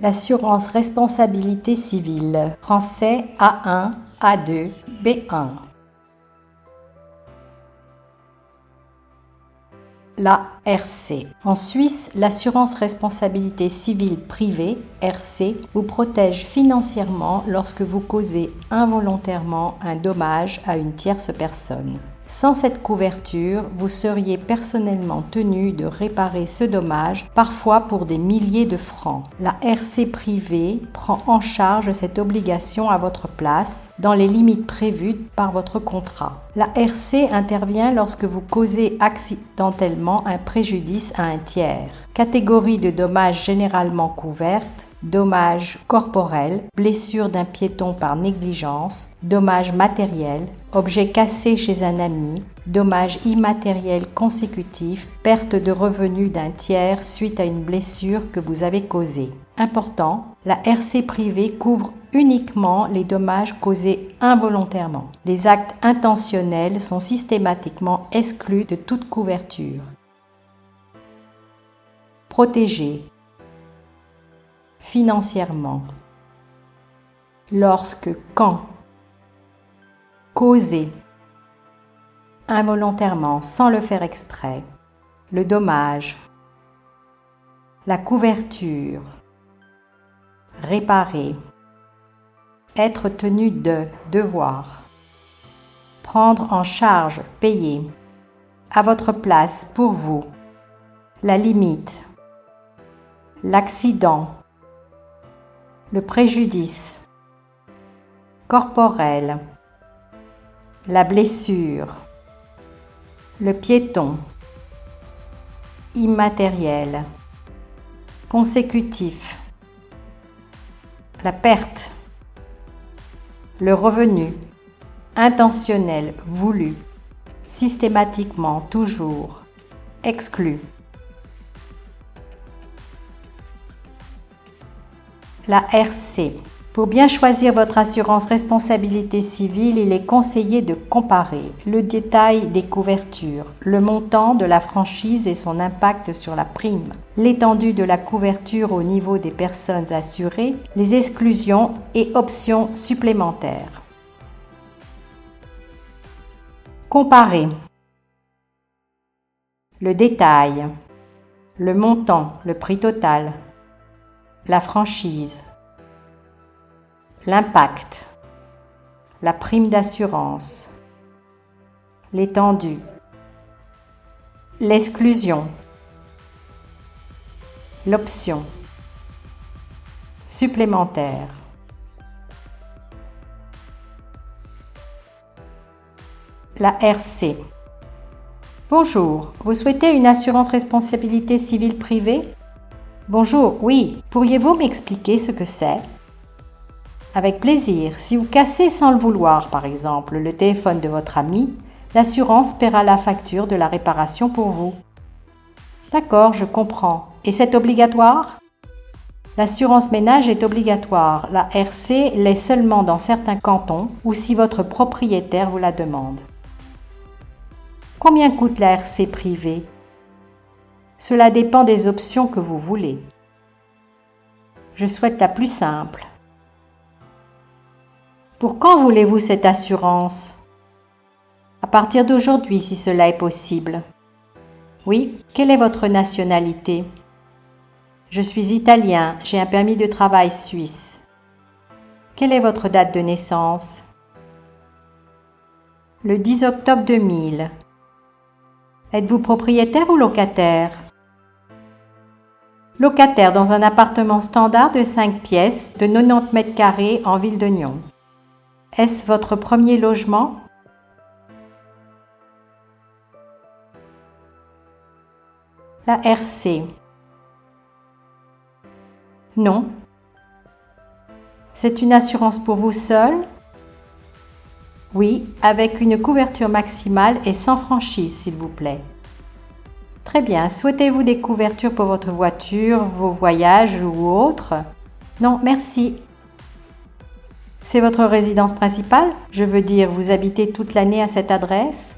L'assurance responsabilité civile, français A1, A2, B1. La RC. En Suisse, l'assurance responsabilité civile privée, RC, vous protège financièrement lorsque vous causez involontairement un dommage à une tierce personne. Sans cette couverture, vous seriez personnellement tenu de réparer ce dommage, parfois pour des milliers de francs. La RC privée prend en charge cette obligation à votre place, dans les limites prévues par votre contrat. La RC intervient lorsque vous causez accidentellement un préjudice à un tiers. Catégorie de dommages généralement couvertes: dommages corporels, blessure d'un piéton par négligence, dommages matériels, objet cassé chez un ami, dommages immatériels consécutifs, perte de revenus d'un tiers suite à une blessure que vous avez causée. Important, la RC privée couvre uniquement les dommages causés involontairement. Les actes intentionnels sont systématiquement exclus de toute couverture. Protéger financièrement. Lorsque, quand. Causer involontairement, sans le faire exprès. Le dommage. La couverture. Réparer. Être tenu de, devoir. Prendre en charge, payer. À votre place, pour vous. La limite. L'accident. Le préjudice. Corporel. La blessure. Le piéton. Immatériel. Consécutif. La perte. Le revenu. Intentionnel, voulu. Systématiquement, toujours. Exclu. La RC. Pour bien choisir votre assurance responsabilité civile, il est conseillé de comparer le détail des couvertures, le montant de la franchise et son impact sur la prime, l'étendue de la couverture au niveau des personnes assurées, les exclusions et options supplémentaires. Comparer le détail, le montant, le prix total, la franchise, l'impact, la prime d'assurance, l'étendue, l'exclusion, l'option, supplémentaire. La RC. Bonjour, vous souhaitez une assurance responsabilité civile privée? Bonjour, oui, pourriez-vous m'expliquer ce que c'est? Avec plaisir. Si vous cassez sans le vouloir, par exemple, le téléphone de votre ami, l'assurance paiera la facture de la réparation pour vous. D'accord, je comprends. Et c'est obligatoire? L'assurance ménage est obligatoire. La RC l'est seulement dans certains cantons ou si votre propriétaire vous la demande. Combien coûte la RC privée? Cela dépend des options que vous voulez. Je souhaite la plus simple. Pour quand voulez-vous cette assurance? À partir d'aujourd'hui, si cela est possible. Oui, quelle est votre nationalité? Je suis italien, j'ai un permis de travail suisse. Quelle est votre date de naissance? Le 10 octobre 2000. Êtes-vous propriétaire ou locataire? Locataire dans un appartement standard de 5 pièces de 90 mètres carrés en ville de Nyon. Est-ce votre premier logement? La RC. Non. C'est une assurance pour vous seul? Oui, avec une couverture maximale et sans franchise, s'il vous plaît. Très bien. Souhaitez-vous des couvertures pour votre voiture, vos voyages ou autres? Non, merci. C'est votre résidence principale? Je veux dire, vous habitez toute l'année à cette adresse?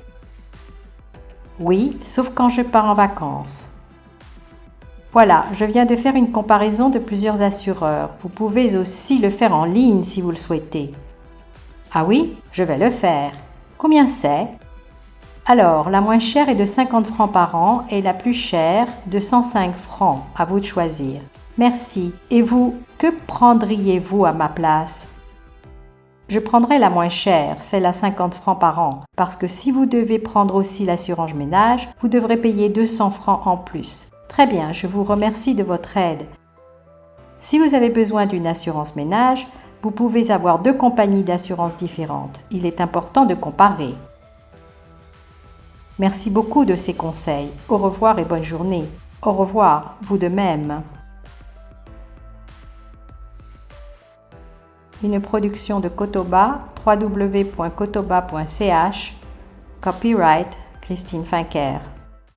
Oui, sauf quand je pars en vacances. Voilà, je viens de faire une comparaison de plusieurs assureurs. Vous pouvez aussi le faire en ligne si vous le souhaitez. Ah oui, je vais le faire. Combien c'est? Alors, la moins chère est de 50 francs par an et la plus chère de 105 francs. À vous de choisir. Merci. Et vous, que prendriez-vous à ma place? Je prendrai la moins chère, celle à 50 francs par an, parce que si vous devez prendre aussi l'assurance ménage, vous devrez payer 200 francs en plus. Très bien, je vous remercie de votre aide. Si vous avez besoin d'une assurance ménage, vous pouvez avoir 2 compagnies d'assurance différentes. Il est important de comparer. Merci beaucoup de ces conseils. Au revoir et bonne journée. Au revoir, vous de même. Une production de Kotoba, www.kotoba.ch. Copyright Christine Finker.